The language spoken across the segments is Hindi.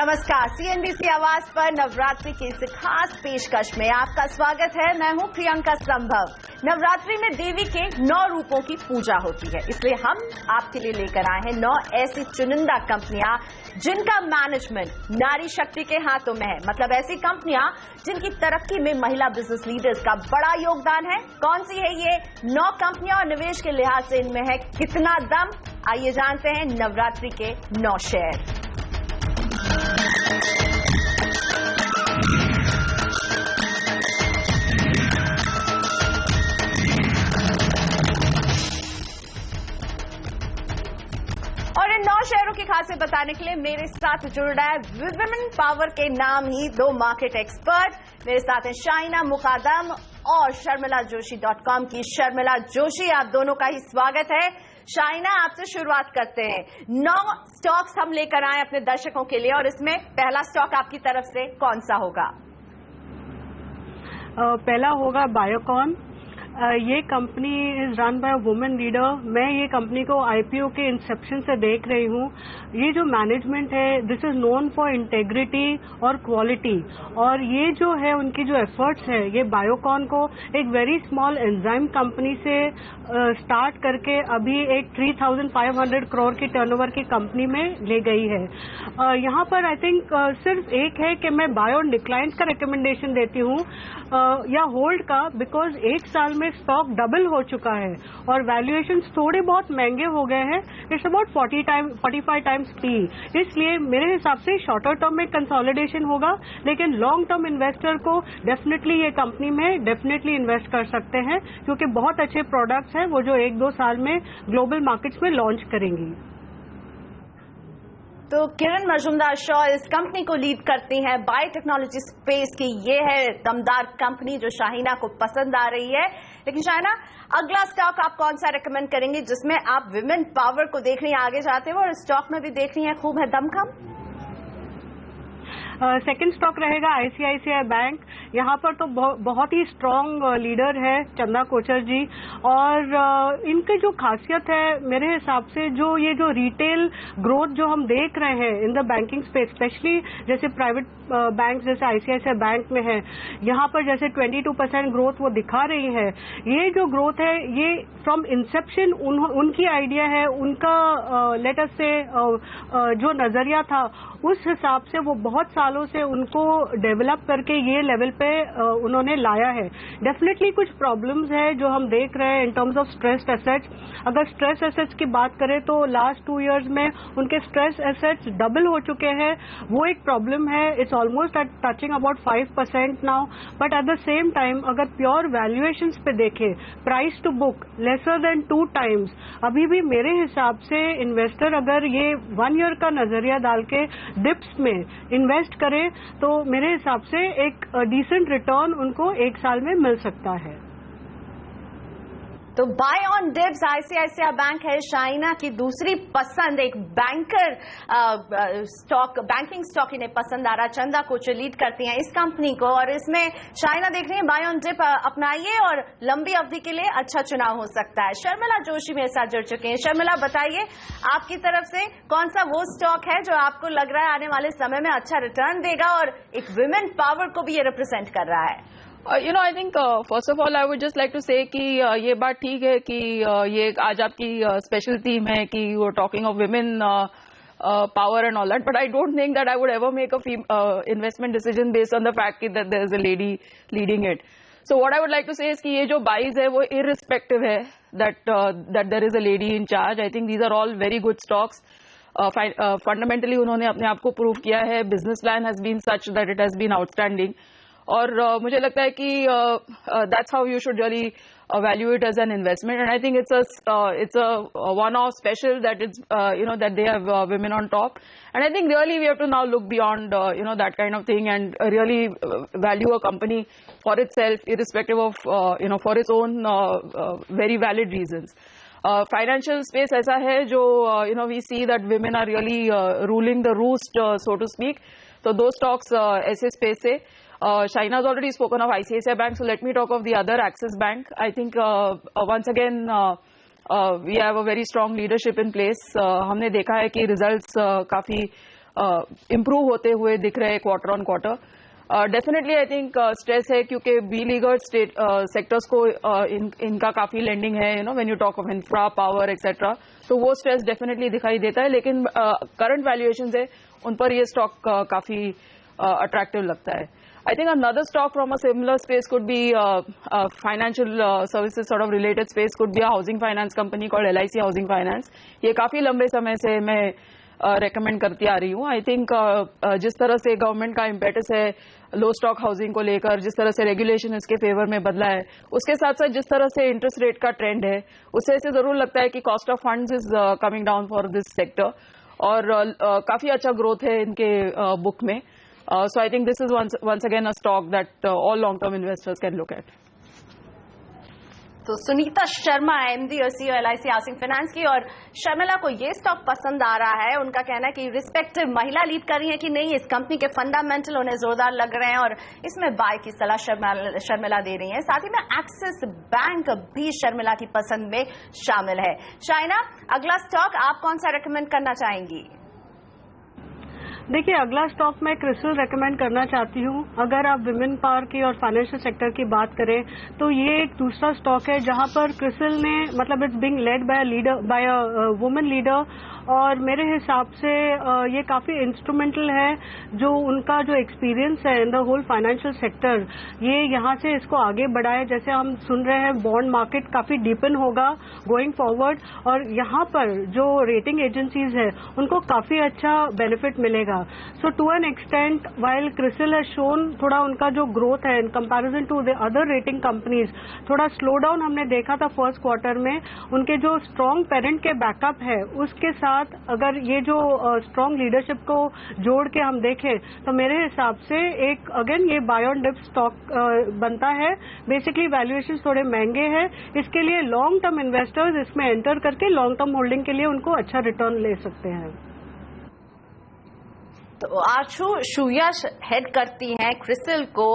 नमस्कार, सीएनबीसी आवाज पर नवरात्रि की इस खास पेशकश में आपका स्वागत है। मैं हूं प्रियंका संभव। नवरात्रि में देवी के 9 रूपों की पूजा होती है, इसलिए हम आपके लिए लेकर आए हैं 9 ऐसी चुनिंदा कंपनियां जिनका मैनेजमेंट नारी शक्ति के हाथों में है। मतलब ऐसी कंपनियां जिनकी तरक्की में महिला बिजनेस लीडर्स का बड़ा योगदान है। कौन सी है ये 9 कंपनियां और निवेश के लिहाज से इनमें है कितना दम? आइए जानते हैं नवरात्रि के 9 शेयर। और इन 9 शहरों की खासियत बताने के लिए मेरे साथ जुड़ रहा है विमेन पावर के नाम ही 2 मार्केट एक्सपर्ट। मेरे साथ हैं शाइना मुकादम और शर्मिला जोशी.com की शर्मिला जोशी। आप दोनों का ही स्वागत है। शाइना, आपसे शुरुआत करते हैं। 9 स्टॉक्स हम लेकर आए अपने दर्शकों के लिए, और इसमें पहला स्टॉक आपकी तरफ से कौन सा होगा? पहला होगा बायोकॉन। ये company is run by women leader. मैं ये कंपनी को आईपीओ के इंसेप्शन से देख रही हूँ। ये जो मैनेजमेंट है, this is known for integrity और क्वालिटी, और ये जो है उनकी जो एफर्ट्स है, ये बायोकॉन को एक वेरी स्मॉल एंजाइम कंपनी से स्टार्ट करके अभी एक 3,500 करोड़ की टर्नओवर की कंपनी में ले गई है। यहाँ पर आई थिंक सिर्फ एक है कि मैं बाय ऑन डिक्लाइन का रिकमेंडेशन देती हूँ या होल्ड का, बिकॉज 1 साल में स्टॉक डबल हो चुका है और वैल्यूएशन थोड़े बहुत महंगे हो गए हैं। It's about 45 times P. इसलिए मेरे हिसाब से शॉर्टर टर्म में कंसोलिडेशन होगा, लेकिन लॉन्ग टर्म इन्वेस्टर को डेफिनेटली ये कंपनी में डेफिनेटली इन्वेस्ट कर सकते हैं, क्योंकि बहुत अच्छे प्रोडक्ट्स हैं वो जो 1-2 साल में ग्लोबल मार्केट्स में लॉन्च करेंगी। तो किरण मजूमदार शॉ इस कंपनी को लीड करती हैं, बायोटेक्नोलॉजी स्पेस की। ये है दमदार कंपनी जो शाहिना को पसंद आ रही है। लेकिन शाहिना, अगला स्टॉक आप कौन सा रेकमेंड करेंगे जिसमें आप विमेन पावर को देख रही हैं आगे जाते हुए, और स्टॉक में भी देख रही हैं खूब है दमखम? सेकेंड स्टॉक रहेगा आईसीआईसीआई बैंक। यहाँ पर तो बहुत ही स्ट्रांग लीडर है चंदा कोचर जी, और इनकी जो खासियत है मेरे हिसाब से, जो रिटेल ग्रोथ जो हम देख रहे हैं in the banking space, specially जैसे प्राइवेट बैंक जैसे आईसीआईसीआई बैंक में है, यहाँ पर जैसे 22% ग्रोथ वो दिखा रही है। ये जो ग्रोथ है ये फ्रॉम इंसेप्शन उनकी आइडिया है, उनका लेट अस से जो नजरिया था उस हिसाब से वो बहुत सालों से उनको डेवलप करके ये लेवल पे उन्होंने लाया है। डेफिनेटली कुछ प्रॉब्लम्स है जो हम देख रहे हैं इन टर्म्स ऑफ स्ट्रेस्ड एसेट्स। अगर स्ट्रेस एसेट्स की बात करें तो लास्ट 2 इयर्स में उनके स्ट्रेस एसेट्स डबल हो चुके हैं, वो एक प्रॉब्लम है। It's almost at touching about 5% now, but at the same time अगर प्योर वैल्यूएशंस पे देखें, price to book lesser than 2 times, अभी भी मेरे हिसाब से इन्वेस्टर अगर ये 1 ईयर का नजरिया डाल के डिप्स में इन्वेस्ट करें तो मेरे हिसाब से एक डिसेंट रिटर्न उनको 1 साल में मिल सकता है। तो buy on dips ICICI bank है शाइना की दूसरी पसंद। एक बैंकर स्टॉक, बैंकिंग स्टॉक इन्हें पसंद आ रहा। चंदा कोचर लीड करती हैं इस कंपनी को, और इसमें शाइना देख रही है बाय ऑन डिप अपनाइए और लंबी अवधि के लिए अच्छा चुनाव हो सकता है। शर्मिला जोशी मेरे साथ जुड़ चुके हैं। शर्मिला, बताइए आपकी तरफ से कौन सा वो स्टॉक है जो आपको लग रहा है आने वाले समय में अच्छा रिटर्न देगा और एक विमेन पावर को भी ये रिप्रेजेंट कर रहा है? I think first of all I would just like to say कि ये बात ठीक है कि ये आज आपकी स्पेशल थीम है कि you are talking of women power and all that, but I don't think that I would ever make a investment decision based on the fact that there is a lady leading it. So what I would like to say is कि ये जो buys है वो irrespective है that there is a lady in charge. I think these are all very good stocks. Fundamentally उन्होंने अपने आप को prove किया है. Business plan has been such that it has been outstanding. और मुझे लगता है कि that's how you should really value it as an investment, and I think it's a one-off special that it's that they have women on top, and I think really we have to now look beyond that kind of thing and really value a company for itself, irrespective of for its own very valid reasons. Financial space ऐसा है जो we see that women are really ruling the roost, so to speak. तो 2 stocks ऐसे space से Shaina has already spoken of ICICI Bank, so let me talk of the other, Axis Bank. I think once again we have a very strong leadership in place. हमने देखा है कि results काफी इम्प्रूव होते हुए दिख रहे हैं quarter on quarter. Definitely I think stress है क्योंकि बी लीगर्ड सेक्टर्स को इनका काफी लेंडिंग है, when you talk of infra, power etcetera, तो वो स्ट्रेस डेफिनेटली दिखाई देता है. लेकिन करंट वैल्यूएशंस है उन पर ये स्टॉक काफी अट्रैक्टिव लगता है. I think another stock from a similar space could be a financial services sort of related space, could be a housing finance company called LIC Housing Finance. ये काफी लंबे समय से मैं रेकमेंड करती आ रही हूँ. आई थिंक जिस तरह से गवर्नमेंट का इम्पेटस है लो स्टॉक हाउसिंग को लेकर, जिस तरह से रेगुलेशन इसके फेवर में बदला है, उसके साथ साथ जिस तरह से इंटरेस्ट रेट का ट्रेंड है, उससे ऐसे जरूर लगता है कि cost of funds is coming down for this sector. और काफी अच्छा ग्रोथ है इनके बुक में. So I think this is once again a stock that all long-term investors can look at. तो सुनीता शर्मा एमडी और सीईओ LIC हाउसिंग फाइनेंस की, और शर्मिला को ये स्टॉक पसंद आ रहा है. उनका कहना है कि रिस्पेक्टिव महिला लीड कर रही है कि नहीं, इस कंपनी के फंडामेंटल उन्हें जोरदार लग रहे हैं और इसमें बाय की सलाह शर्मिला दे रही है. साथ ही में एक्सिस बैंक भी शर्मिला की पसंद में शामिल है. शाइना, अगला स्टॉक आप कौन सा रेकमेंड करना चाहेंगी? देखिए, अगला स्टॉक मैं क्रिसिल रेकमेंड करना चाहती हूँ. अगर आप विमेन पावर की और फाइनेंशियल सेक्टर की बात करें तो ये एक दूसरा स्टॉक है जहाँ पर क्रिसिल ने, मतलब it's being led by a women leader, और मेरे हिसाब से ये काफी इंस्ट्रूमेंटल है. जो उनका जो एक्सपीरियंस है in the whole financial sector, ये यहाँ से इसको आगे बढ़ाए. जैसे हम सुन रहे हैं बॉन्ड मार्केट काफी डीपन होगा गोइंग फॉरवर्ड, और यहाँ पर जो रेटिंग एजेंसीज है उनको काफी अच्छा बेनिफिट मिलेगा. So to an extent while CRISIL has shown थोड़ा उनका जो ग्रोथ है in comparison to the other rating companies थोड़ा स्लो डाउन हमने देखा था फर्स्ट क्वार्टर में. उनके जो स्ट्रॉन्ग पेरेंट के बैकअप है उसके साथ अगर ये जो स्ट्रॉन्ग लीडरशिप को जोड़ के हम देखें तो मेरे हिसाब से एक अगेन ये बाय ऑन डिप स्टॉक बनता है. बेसिकली वैल्यूएशन थोड़े महंगे हैं, इसके लिए लॉन्ग टर्म इन्वेस्टर्स इसमें एंटर करके लॉन्ग टर्म होल्डिंग के लिए उनको अच्छा रिटर्न ले सकते हैं. तो आशु शूया हेड करती हैं क्रिसिल को,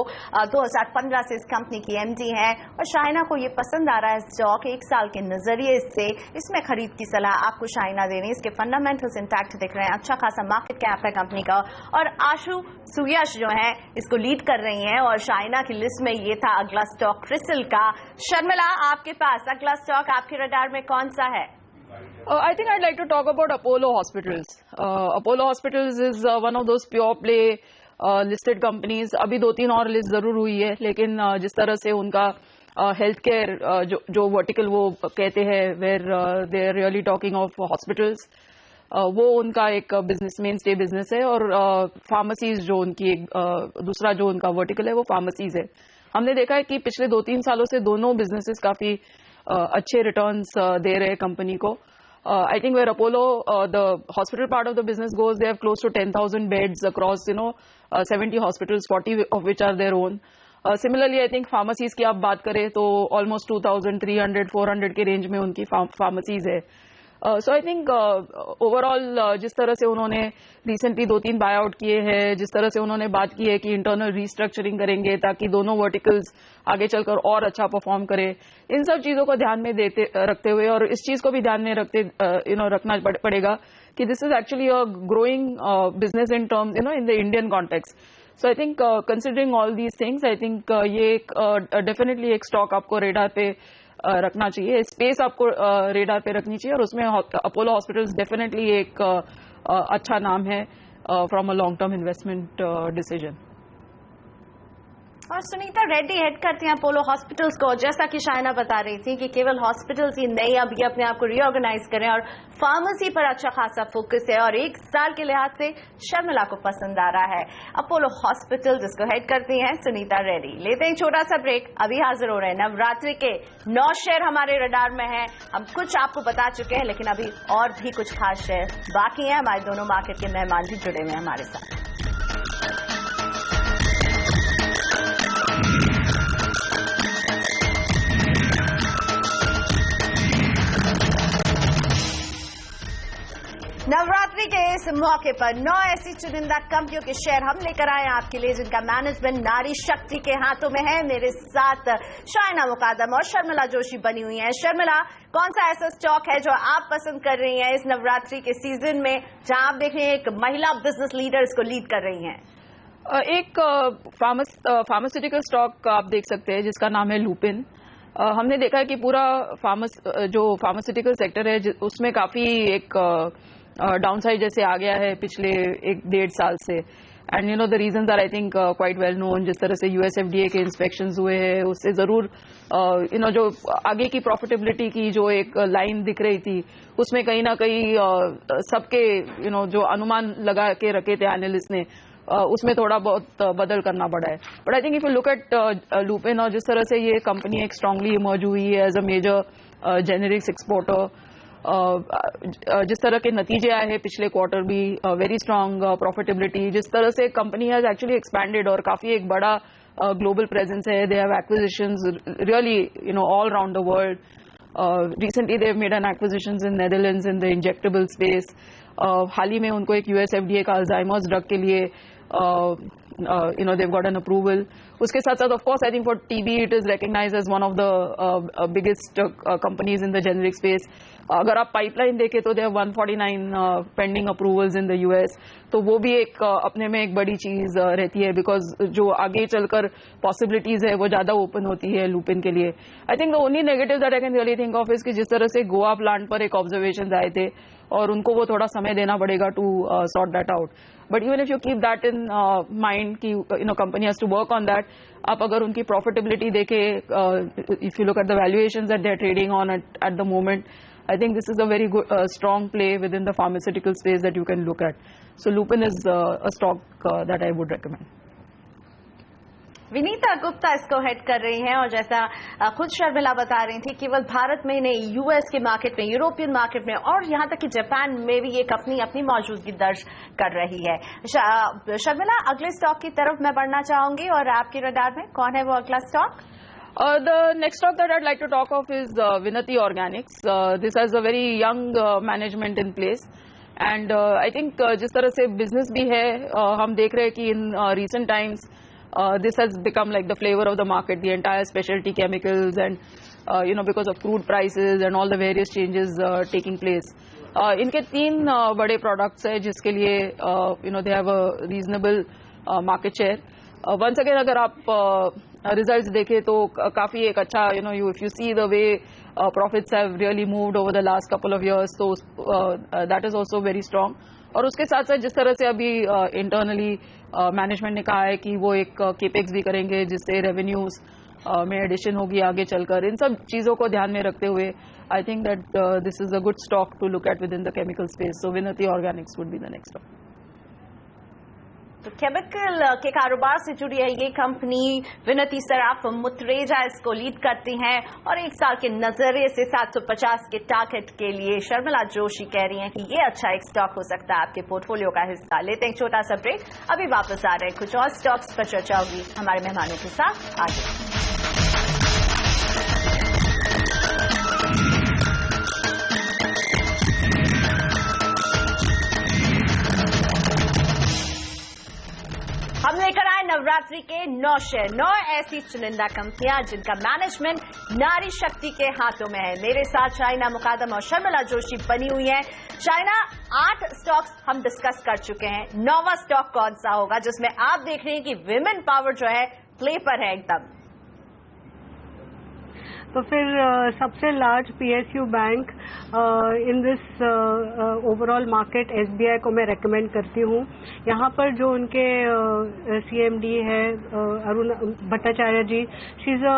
2015 से इस कंपनी की एमडी हैं, और शाइना को ये पसंद आ रहा है स्टॉक. 1 साल के नजरिए से इसमें खरीद की सलाह आपको शाइना दे रही है. इसके फंडामेंटल्स इंटैक्ट दिख रहे हैं, अच्छा खासा मार्केट कैप है कंपनी का, और आशु सुयश जो है इसको लीड कर रही हैं. और शाइना की लिस्ट में ये था अगला स्टॉक क्रिसिल का. शर्मिला, आपके पास अगला स्टॉक आपके रडार में कौन सा है? I think I'd like to talk about Apollo Hospitals. Apollo Hospitals is one of those pure play listed companies. अभी 2-3 और लिस्ट जरूर हुई है, लेकिन जिस तरह से उनका हेल्थ केयर जो वर्टिकल वो कहते हैं, where they are really talking of hospitals, वो उनका एक बिजनेस, मेन स्टे बिजनेस है. और फार्मेसीज जो उनकी एक दूसरा जो उनका वर्टिकल है वो फार्मेसीज है. हमने देखा है कि पिछले 2-3 सालों से दोनों बिजनेसेस काफी अच्छे रिटर्न्स दे रहे कंपनी को. I think where Apollo, the hospital part of the business goes, they have close to 10,000 beds across, 70 hospitals, 40 of which are their own. Similarly, I think pharmacies की आप बात करें तो almost 2,300-400 के रेंज में उनकी pharmacies है. So I think overall जिस तरह से उन्होंने रिसेंटली 2-3 बाय आउट किए हैं, जिस तरह से उन्होंने बात की है कि इंटरनल रीस्ट्रक्चरिंग करेंगे ताकि दोनों वर्टिकल्स आगे चलकर और अच्छा परफॉर्म करे, इन सब चीजों को ध्यान में रखते हुए, और इस चीज को भी ध्यान में रखना पड़ेगा कि this is actually a growing business in terms in the Indian context. So I think considering all these things, I think ये डेफिनेटली एक स्टॉक आपको रेडार पे रखना चाहिए, स्पेस आपको रेडार पे रखनी चाहिए, और उसमें अपोलो हॉस्पिटल्स डेफिनेटली एक अच्छा नाम है from a long term investment decision. और सुनीता रेड्डी हेड करती हैं अपोलो हॉस्पिटल्स को. जैसा कि शाइना बता रही थी कि केवल हॉस्पिटल्स ही नहीं, अब ये अपने आप को रीऑर्गेनाइज करें और फार्मेसी पर अच्छा खासा फोकस है, और 1 साल के लिहाज से शर्मिला को पसंद आ रहा है अपोलो हॉस्पिटल, जिसको हेड करती हैं सुनीता रेड्डी. लेते हैं छोटा सा ब्रेक, अभी हाजिर हो रहे हैं. नवरात्रि के 9 शेयर हमारे रडार में हैं, हम कुछ आपको बता चुके हैं, लेकिन अभी और भी कुछ खास शेयर बाकी हैं. हमारे दोनों मार्केट के मेहमान भी जुड़े हुए हैं हमारे साथ. नवरात्रि के इस मौके पर 9 ऐसी चुनिंदा कंपनियों के शेयर हम लेकर आए हैं आपके लिए जिनका मैनेजमेंट नारी शक्ति के हाथों में है। मेरे साथ शाइना मुकादम और शर्मिला जोशी बनी हुई हैं। शर्मिला, कौन सा ऐसा स्टॉक है जो आप पसंद कर रही हैं इस नवरात्रि के सीजन में, जहां आप देख रही हैं एक महिला बिजनेस लीडर इसको लीड कर रही हैं? एक फार्मास्यूटिकल स्टॉक आप देख सकते हैं जिसका नाम है लुपिन। हमने देखा है कि पूरा जो फार्मास्यूटिकल सेक्टर है उसमें काफी एक डाउनसाइड जैसे आ गया है पिछले 1-1.5 साल से। And you know the reasons are I think quite well known. जिस तरह से यूएसएफडीए के इंस्पेक्शंस हुए हैं उससे जरूर जो आगे की प्रॉफिटेबिलिटी की जो एक लाइन दिख रही थी उसमें कहीं ना कहीं सबके जो अनुमान लगा के रखे थे एनालिस्ट ने उसमें थोड़ा बहुत बदल करना पड़ा है। But I think if you look eight Lupin और जिस तरह से ये कंपनी एक स्ट्रांगली इमर्ज हुई है as a major generics exporter, जिस तरह के नतीजे आए हैं पिछले क्वार्टर भी वेरी स्ट्रांग प्रॉफिटेबिलिटी, जिस तरह से कंपनी हैज एक्चुअली एक्सपैंडेड और काफी एक बड़ा ग्लोबल प्रेजेंस है। They have acquisitions really all around the world. Recently they've made an acquisitions in Netherlands in the injectable space. हाल ही में उनको एक USFDA का अल्जाइमर्स ड्रग के लिए they've got an approval. उसके साथ साथ of course I think for TB it is recognized as one of the biggest companies in the generic space. अगर आप पाइपलाइन देखें तो they have 149 pending approvals in the US. तो वो भी एक अपने में एक बड़ी चीज रहती है बिकॉज जो आगे चलकर पॉसिबिलिटीज है वो ज्यादा ओपन होती है लुपिन के लिए। आई think the only negative that I can really think of is कि जिस तरह से गोवा प्लांट पर एक ऑब्जर्वेशन आए थे और उनको वो थोड़ा समय देना पड़ेगा to sort that out. But even if you keep that in mind कि company has to work on that, आप अगर उनकी प्रॉफिटेबिलिटी देखें, if you look at the valuations that they are trading on at the moment, I think this is a very good, strong play within the pharmaceutical space that you can look at. So Lupin is a stock that I would recommend. Vinita Gupta इसको हेड कर रही हैं और जैसा खुद शर्मिला बता रही थी, केवल भारत में नहीं, यूएस के मार्केट में, यूरोपियन मार्केट में और यहाँ तक कि जापान में भी ये कंपनी अपनी मौजूदगी दर्ज कर रही है। शर्मिला, अगले स्टॉक की तरफ मैं बढ़ना चाहूंगी और आपके रडार में कौन है वो अगला stock? The next stock that I'd like to talk of is Vinati Organics. This has a very young management in place, and I think जिस तरह से business भी है, हम देख रहे हैं कि in recent times this has become like the flavor of the market. The entire specialty chemicals and because of crude prices and all the various changes taking place. इनके 3 बड़े products हैं जिसके लिए they have a reasonable market share. Once again अगर आप रिजल्ट्स देखें तो काफी एक अच्छा if you see the way profits have really moved over the last couple of years, so that is also very strong. और उसके साथ साथ जिस तरह से अभी इंटरनली मैनेजमेंट ने कहा है कि वो एक केपेक्स भी करेंगे जिससे रेवेन्यूज में एडिशन होगी आगे चलकर, इन सब चीज़ों को ध्यान में रखते हुए I think that this is a good stock to look at with in the chemical space. So Vinati Organics would be the next stock. तो केमिकल के कारोबार से जुड़ी है ये कंपनी। विनती सराफ मुतरेजा इसको लीड करती हैं और 1 साल के नजरिए से 750 के टारगेट के लिए शर्मिला जोशी कह रही हैं कि ये अच्छा एक स्टॉक हो सकता है आपके पोर्टफोलियो का हिस्सा। लेते हैं एक छोटा सा ब्रेक, अभी वापस आ रहे हैं, कुछ और स्टॉक्स पर चर्चा होगी हमारे मेहमानों के साथ। आगे हम लेकर आए नवरात्रि के 9 शेयर, 9 ऐसी चुनिंदा कंपनियां जिनका मैनेजमेंट नारी शक्ति के हाथों में है। मेरे साथ शाइना मुकादम और शर्मिला जोशी बनी हुई हैं। शाइना, 8 स्टॉक्स हम डिस्कस कर चुके हैं, 9वां स्टॉक कौन सा होगा जिसमें आप देख रहे हैं कि विमेन पावर जो है प्ले पर है एकदम? तो फिर सबसे large PSU bank in this overall market SBI को मैं रेकमेंड करती हूँ। यहाँ पर जो उनके CMD है Arun Bhattacharya ji, she is a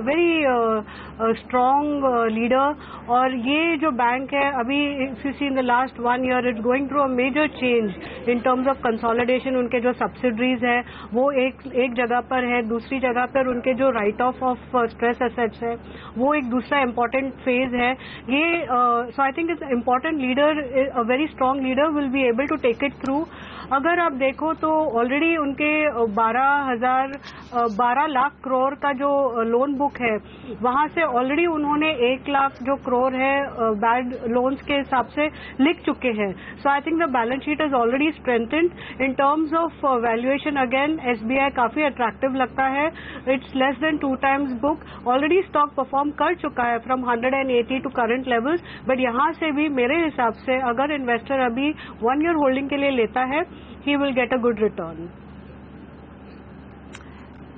very strong leader. और ये जो बैंक है अभी if you see in the last 1 year it's going through a major change in terms of consolidation. उनके जो सब्सिडरीज है वो एक जगह पर है, दूसरी जगह पर उनके जो राइट ऑफ स्ट्रेस एसेट्स है वो एक दूसरा इम्पोर्टेंट फेज है ये। So I think it's important leader, a very strong leader will be able to take it through. अगर आप देखो तो ऑलरेडी उनके 12 लाख करोड़ का जो लोन बुक है वहां से ऑलरेडी उन्होंने 1 लाख जो करोड़ है बैड लोन्स के हिसाब से लिख चुके हैं। So I think the balance sheet is already strengthened in terms of valuation. Again SBI काफी अट्रैक्टिव लगता है, it's less than 2 times book. Already stock perform कर चुका है from 180 to current levels, but यहां से भी मेरे हिसाब से अगर इन्वेस्टर अभी 1 year होल्डिंग के लिए लेता है, he will get a good return.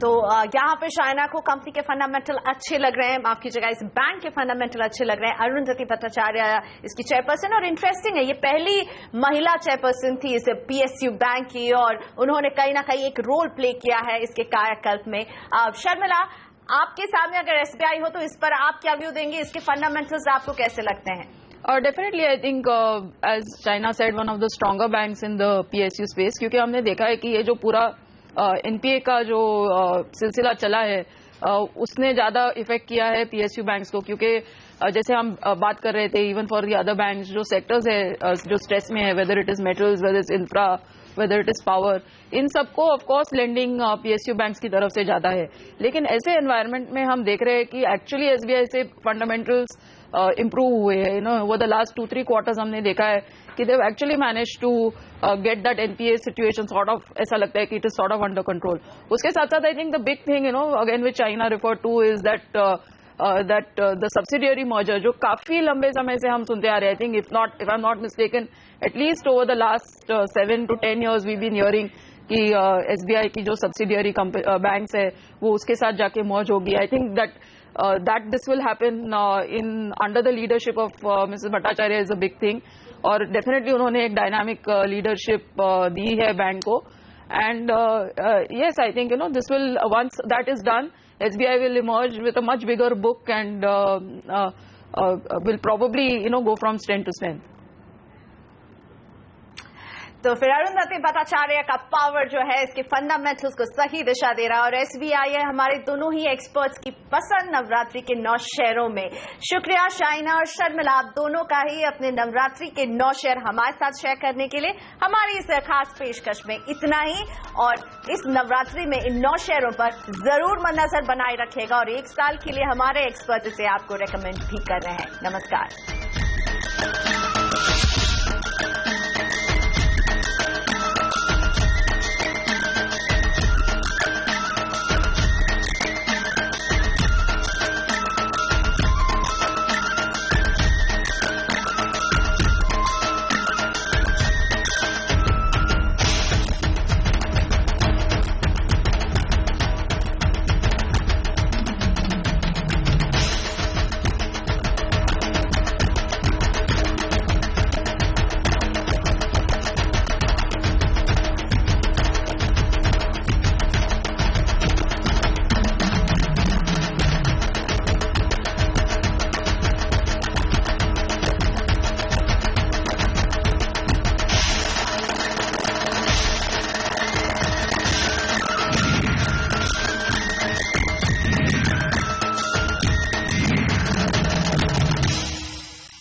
तो यहाँ पे शाइना को कंपनी के फंडामेंटल अच्छे लग रहे हैं, माफ कीजिएगा इस बैंक के फंडामेंटल अच्छे लग रहे हैं। अरुंधति भट्टाचार्य इसकी चेयरपर्सन, और इंटरेस्टिंग है ये पहली महिला चेयरपर्सन थी इस पीएसयू बैंक की, और उन्होंने कहीं ना कहीं एक रोल प्ले किया है इसके कायाकल्प में। शर्मिला, आपके सामने अगर एसबीआई हो तो इस पर आप क्या व्यू देंगे, इसके फंडामेंटल्स आपको कैसे लगते हैं? Definitely, I think as China said, one of the stronger banks in the PSU space, क्योंकि हमने देखा है कि ये जो पूरा NPA का जो सिलसिला चला है उसने ज्यादा इफेक्ट किया है PSU बैंक्स को, क्योंकि जैसे हम बात कर रहे थे even for the other banks जो सेक्टर्स है जो स्ट्रेस में है, whether it is metals, whether is infra, whether it is power, इन सबको of course lending PSU banks की तरफ से ज्यादा है। लेकिन ऐसे एनवायरनमेंट में हम देख रहे हैं कि एक्चुअली एसबीआई से फंडामेंटल्स इम्प्रूव हुए हैं। वो द लास्ट 2-3 क्वार्टर्स हमने देखा है कि they actually manage to get that NPA situation sort of, ऐसा लगता है कि it is sort of under control. उसके साथ साथ I think the big thing again which China refer to is that the subsidiary merger, जो काफी लंबे समय से हम सुनते आ रहे हैं। I think if I am not mistaken at least over the last 7 to 10 years we been hearing कि एसबीआई की जो सब्सिडियरी बैंक्स है वो उसके साथ जाके मर्ज होगी। I think that this will happen under the leadership of Mrs. Bhattacharya is a big thing, और definitely उन्होंने एक dynamic leadership दी है बैंक को, and yes, I think this will, once that is done, SBI will emerge with a much bigger book and will probably go from strength to strength. तो फिर अरुंधति भट्टाचार्य का पावर जो है इसके फंडामेंटल्स को सही दिशा दे रहा है, और एसबीआई है हमारे दोनों ही एक्सपर्ट्स की पसंद नवरात्रि के 9 शेयरों में। शुक्रिया शाइना और शर्मिला, आप दोनों का ही अपने नवरात्रि के 9 शेयर हमारे साथ शेयर करने के लिए। हमारी इस खास पेशकश में इतना ही, और इस नवरात्रि में इन 9 शेयरों पर जरूर नजर बनाए रखेगा, और 1 साल के लिए हमारे एक्सपर्ट इसे आपको रेकमेंड भी कर रहे हैं। नमस्कार।